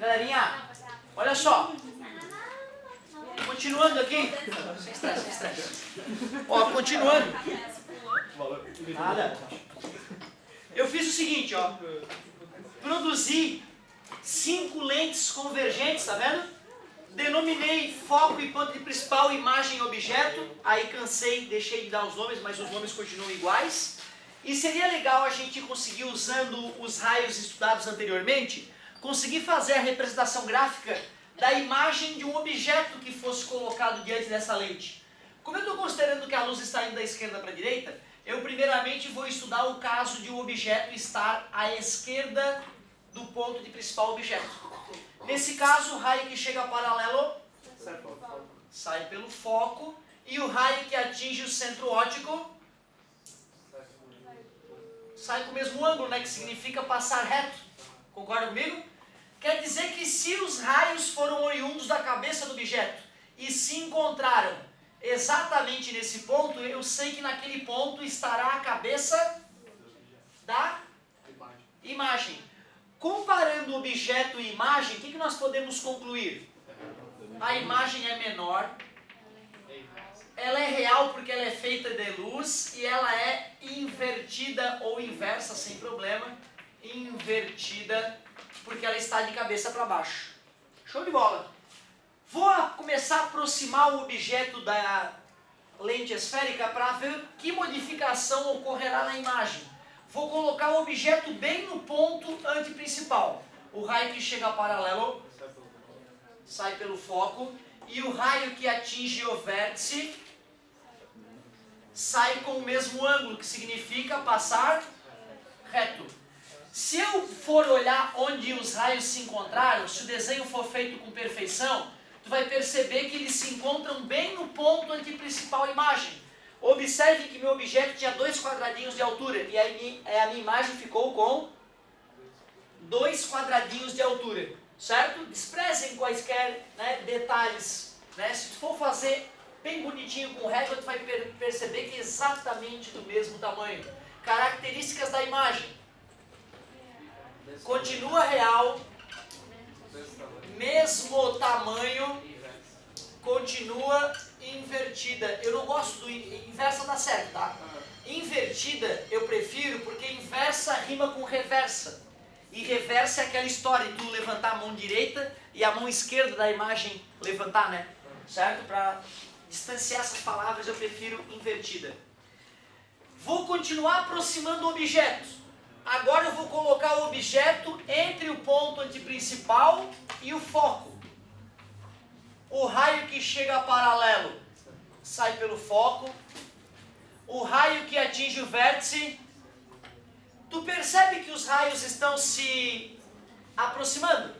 Galerinha, olha só. Continuando aqui. Sem estresse, sem estresse. Ó, continuando. Nada. Eu fiz o seguinte, ó. Produzi 5 lentes convergentes, tá vendo? Denominei foco e ponto principal, imagem e objeto. Aí cansei, deixei de dar os nomes, mas os nomes continuam iguais. E seria legal a gente conseguir, usando os raios estudados anteriormente, conseguir fazer a representação gráfica da imagem de um objeto que fosse colocado diante dessa lente. Como eu estou considerando que a luz está indo da esquerda para a direita, eu primeiramente vou estudar o caso de um objeto estar à esquerda do ponto de principal objeto. Nesse caso, o raio que chega paralelo sai pelo foco, e o raio que atinge o centro óptico sai com o mesmo ângulo, né, que significa passar reto. Concorda comigo? Quer dizer que se os raios foram oriundos da cabeça do objeto e se encontraram exatamente nesse ponto, eu sei que naquele ponto estará a cabeça da imagem. Comparando objeto e imagem, o que nós podemos concluir? A imagem é menor, ela é real porque ela é feita de luz e ela é invertida ou inversa sem problema. Invertida porque ela está de cabeça para baixo. Show de bola! Vou começar a aproximar o objeto da lente esférica para ver que modificação ocorrerá na imagem. Vou colocar o objeto bem no ponto antiprincipal. O raio que chega paralelo sai pelo foco, e o raio que atinge o vértice sai com o mesmo ângulo, que significa passar reto. Se eu for olhar onde os raios se encontraram, se o desenho for feito com perfeição, tu vai perceber que eles se encontram bem no ponto antiprincipal imagem. Observe que meu objeto tinha 2 quadradinhos de altura, e a minha imagem ficou com 2 quadradinhos de altura, certo? Desprezem quaisquer, né, detalhes, né? Se tu for fazer bem bonitinho com régua, tu vai perceber que é exatamente do mesmo tamanho. Características da imagem. Continua real, mesmo tamanho, continua invertida. Eu não gosto do inversa, tá certo, tá? Invertida eu prefiro porque inversa rima com reversa. E reversa é aquela história de tu levantar a mão direita e a mão esquerda da imagem levantar, né? Certo? Para distanciar essas palavras eu prefiro invertida. Vou continuar aproximando objetos. Agora eu vou colocar o objeto entre o ponto antiprincipal e o foco. O raio que chega paralelo sai pelo foco. O raio que atinge o vértice. Tu percebe que os raios estão se aproximando?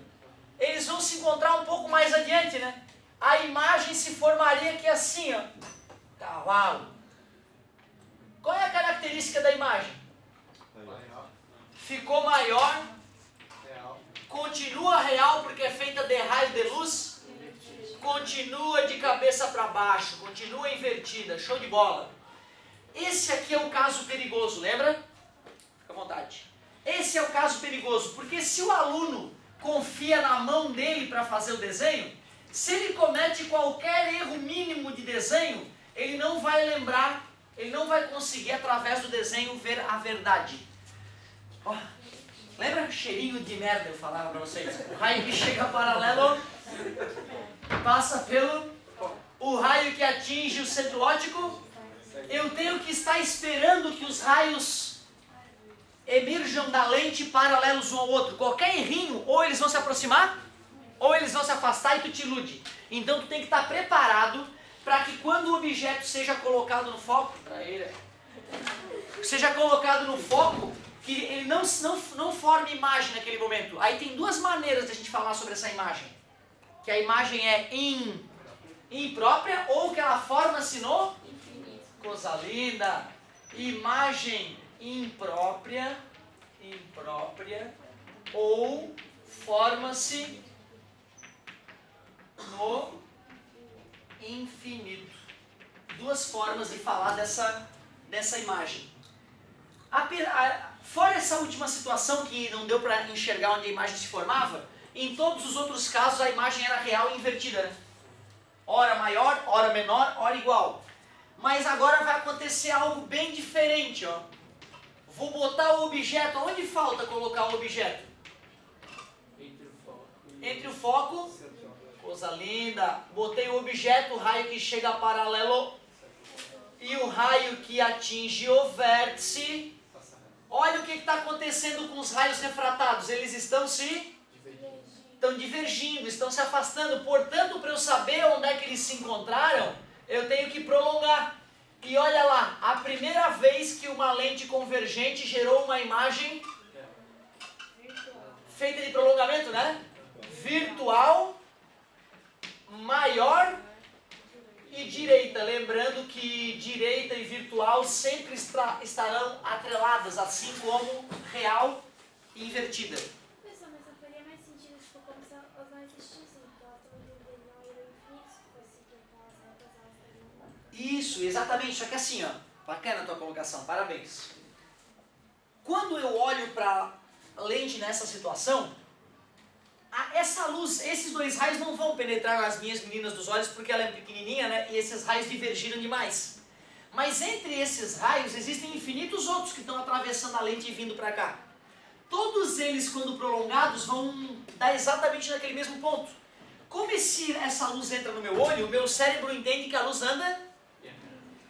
Eles vão se encontrar um pouco mais adiante, né? A imagem se formaria aqui assim, ó. Cavalo. Qual é a característica da imagem? Ficou maior. Continua real porque é feita de raio de luz. Continua de cabeça para baixo. Continua invertida. Show de bola. Esse aqui é o caso perigoso, lembra? Fica à vontade. Esse é o caso perigoso, porque se o aluno confia na mão dele para fazer o desenho, se ele comete qualquer erro mínimo de desenho, ele não vai lembrar, ele não vai conseguir através do desenho ver a verdade. Oh, lembra o cheirinho de merda eu falava para vocês? O raio que chega paralelo passa pelo... O raio que atinge o centro óptico, eu tenho que estar esperando que os raios emerjam da lente paralelos um ao outro. Qualquer errinho, ou eles vão se aproximar, ou eles vão se afastar e tu te ilude. Então tu tem que estar preparado para que quando o objeto seja colocado no foco, que ele não forme imagem naquele momento. Aí tem 2 maneiras de a gente falar sobre essa imagem. Que a imagem é imprópria ou que ela forma-se no infinito. Coisa linda. Imagem imprópria ou forma-se no infinito. 2 formas de falar dessa imagem. Fora essa última situação que não deu para enxergar onde a imagem se formava, Em todos os outros casos a imagem era real e invertida, né? Hora maior, hora menor, hora igual. Mas agora vai acontecer algo bem diferente, ó. Vou botar o objeto, onde falta colocar o objeto? Entre o foco, coisa linda. Botei o objeto, o raio que chega paralelo e o raio que atinge o vértice. Olha o que está acontecendo com os raios refratados. Eles estão divergindo, estão se afastando. Portanto, para eu saber onde é que eles se encontraram, eu tenho que prolongar. E olha lá, a primeira vez que uma lente convergente gerou uma imagem feita de prolongamento, né? Virtual, maior e direita. Lembrando que direita e virtual sempre estarão atreladas, assim como real e invertida. Pessoal, mas não faria mais sentido, tipo, como se elas não existissem, porque elas também não eram infinitas, se fosse que aquelas retas, elas teriam... Isso, exatamente. Só que assim, ó, bacana a tua colocação, parabéns. Quando eu olho para a lente nessa situação, essa luz, esses dois raios não vão penetrar nas minhas meninas dos olhos porque ela é pequenininha, né? E esses raios divergiram demais. Mas entre esses raios existem infinitos outros que estão atravessando a lente e vindo para cá. Todos eles, quando prolongados, vão dar exatamente naquele mesmo ponto. Como essa luz entra no meu olho, o meu cérebro entende que a luz anda.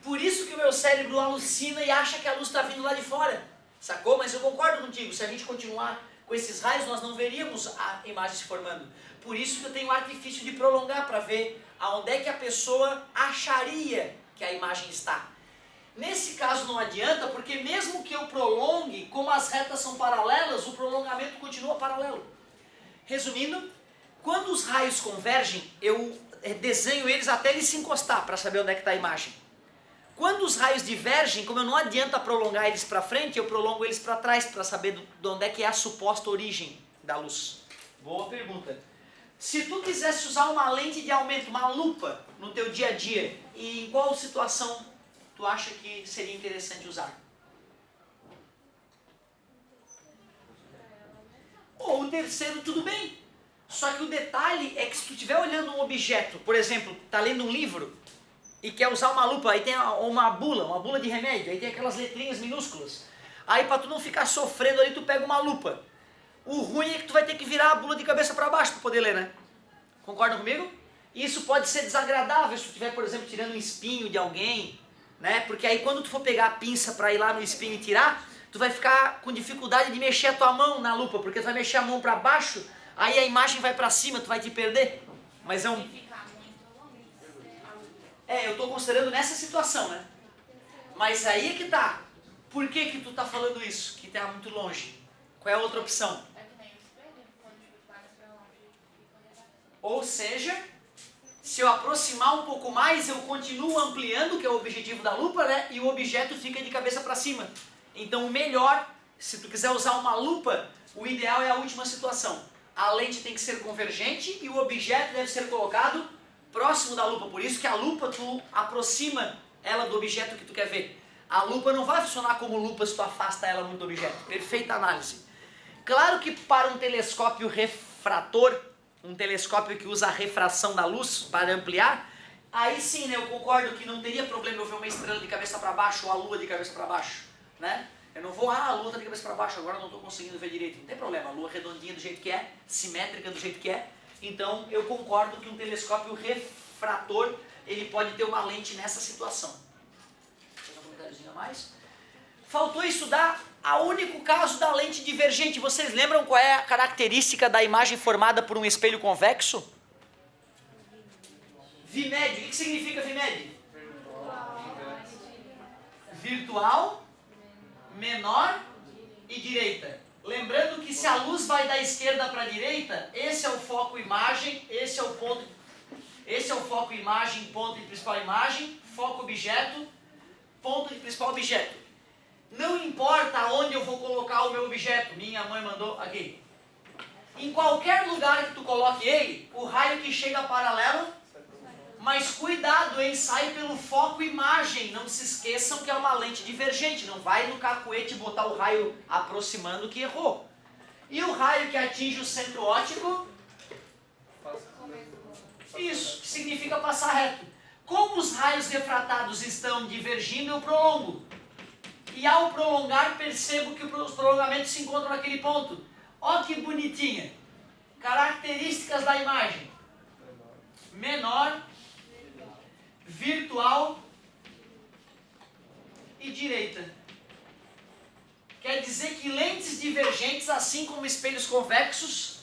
Por isso que o meu cérebro alucina e acha que a luz está vindo lá de fora. Sacou? Mas eu concordo contigo, se a gente continuar com esses raios, nós não veríamos a imagem se formando. Por isso que eu tenho o artifício de prolongar, para ver aonde é que a pessoa acharia que a imagem está. Nesse caso não adianta, porque mesmo que eu prolongue, como as retas são paralelas, o prolongamento continua paralelo. Resumindo, quando os raios convergem, eu desenho eles até eles se encostar, para saber onde é que está a imagem. Quando os raios divergem, como eu não adianta prolongar eles para frente, eu prolongo eles para trás, para saber de onde é que é a suposta origem da luz. Boa pergunta. Se tu quisesse usar uma lente de aumento, uma lupa, no teu dia a dia, e em qual situação tu acha que seria interessante usar? Ou o terceiro, tudo bem. Só que o detalhe é que se tu estiver olhando um objeto, por exemplo, tá lendo um livro, e quer usar uma lupa, aí tem uma bula de remédio, aí tem aquelas letrinhas minúsculas. Aí para tu não ficar sofrendo ali, tu pega uma lupa. O ruim é que tu vai ter que virar a bula de cabeça para baixo para poder ler, né? Concorda comigo? Isso pode ser desagradável se tu estiver, por exemplo, tirando um espinho de alguém, né? Porque aí quando tu for pegar a pinça para ir lá no espinho e tirar, tu vai ficar com dificuldade de mexer a tua mão na lupa, porque tu vai mexer a mão para baixo, aí a imagem vai para cima, tu vai te perder. Mas é um... eu estou considerando nessa situação, né? Mas aí é que tá. Por que tu tá falando isso? Que tá muito longe. Qual é a outra opção? Ou seja, se eu aproximar um pouco mais, eu continuo ampliando, que é o objetivo da lupa, né? E o objeto fica de cabeça para cima. Então o melhor, se tu quiser usar uma lupa, o ideal é a última situação. A lente tem que ser convergente e o objeto deve ser colocado próximo da lupa. Por isso que a lupa tu aproxima ela do objeto que tu quer ver. A lupa não vai funcionar como lupa se tu afasta ela muito do objeto. Perfeita análise. Claro que para um telescópio refrator, um telescópio que usa a refração da luz para ampliar, aí sim, né, eu concordo que não teria problema eu ver uma estrela de cabeça para baixo ou a lua de cabeça para baixo, né? Eu não vou, a lua está de cabeça para baixo, agora eu não estou conseguindo ver direito. Não tem problema, a lua redondinha do jeito que é, simétrica do jeito que é. Então eu concordo que um telescópio refrator, ele pode ter uma lente nessa situação. Tem um comentáriozinho a mais? Faltou estudar o único caso da lente divergente. Vocês lembram qual é a característica da imagem formada por um espelho convexo? Vimédio. O que significa vimédio? Virtual, menor e direita. Lembrando que se a luz vai da esquerda para a direita, esse é o foco imagem, esse é o ponto, esse é o foco imagem, ponto de principal imagem, foco objeto, ponto de principal objeto. Não importa onde eu vou colocar o meu objeto, minha mãe mandou aqui. Em qualquer lugar que tu coloque ele, o raio que chega paralelo, mas cuidado, hein, sai pelo foco imagem, não se esqueçam que é uma lente divergente, não vai no cacuete botar o raio aproximando que errou. E o raio que atinge o centro óptico? Isso, que significa passar reto. Como os raios refratados estão divergindo, eu prolongo. E ao prolongar, percebo que os prolongamentos se encontram naquele ponto. Olha que bonitinha. Características da imagem. Menor, virtual e direita. Quer dizer que lentes divergentes, assim como espelhos convexos,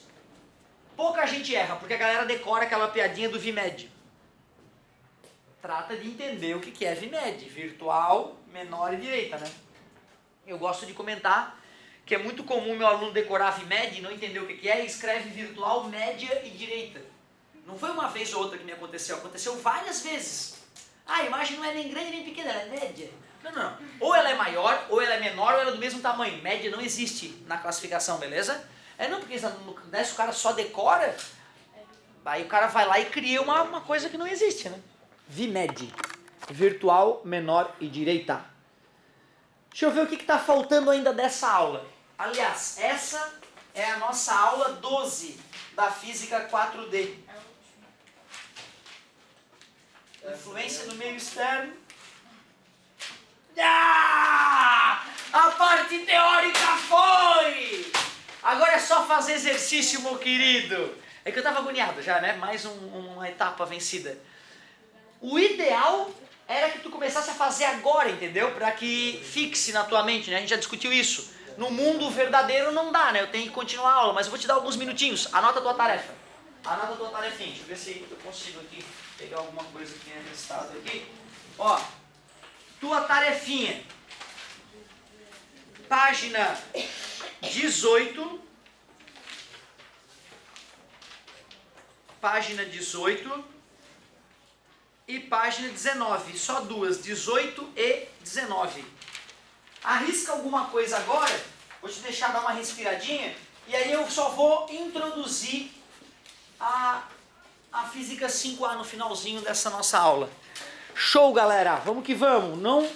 pouca gente erra, porque a galera decora aquela piadinha do VMED. Trata de entender o que é VMED, virtual, menor e direita, né? Eu gosto de comentar que é muito comum meu aluno decorar VMED e não entender o que é, e escreve virtual, média e direita. Não foi uma vez ou outra que me aconteceu várias vezes. Ah, a imagem não é nem grande nem pequena, ela é média. Não. Ou ela é maior, ou ela é menor, ou ela é do mesmo tamanho. Média não existe na classificação, beleza? Não, porque se o cara só decora, aí o cara vai lá e cria uma coisa que não existe, né? VMED. Virtual, menor e direita. Deixa eu ver o que está faltando ainda dessa aula. Aliás, essa é a nossa aula 12 da Física 4D. Influência do meio externo. A parte teórica foi! Agora é só fazer exercício, meu querido. É que eu estava agoniado já, né? Mais uma etapa vencida. O ideal era que tu começasse a fazer agora, entendeu? Para que fixe na tua mente, né? A gente já discutiu isso. No mundo verdadeiro não dá, né? Eu tenho que continuar a aula, mas eu vou te dar alguns minutinhos. Anota a tua tarefa. Anota a tua tarefinha. Deixa eu ver se eu consigo aqui pegar alguma coisa que tenha restado aqui. Ó, tua tarefinha. Página 18. Página 18. E página 19. Só duas. 18 e 19. Arrisca alguma coisa agora. Vou te deixar dar uma respiradinha. E aí eu só vou introduzir a Física 5A no finalzinho dessa nossa aula. Show, galera! Vamos que vamos! Não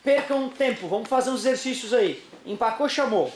percam tempo. Vamos fazer uns exercícios aí. Empacou, chamou.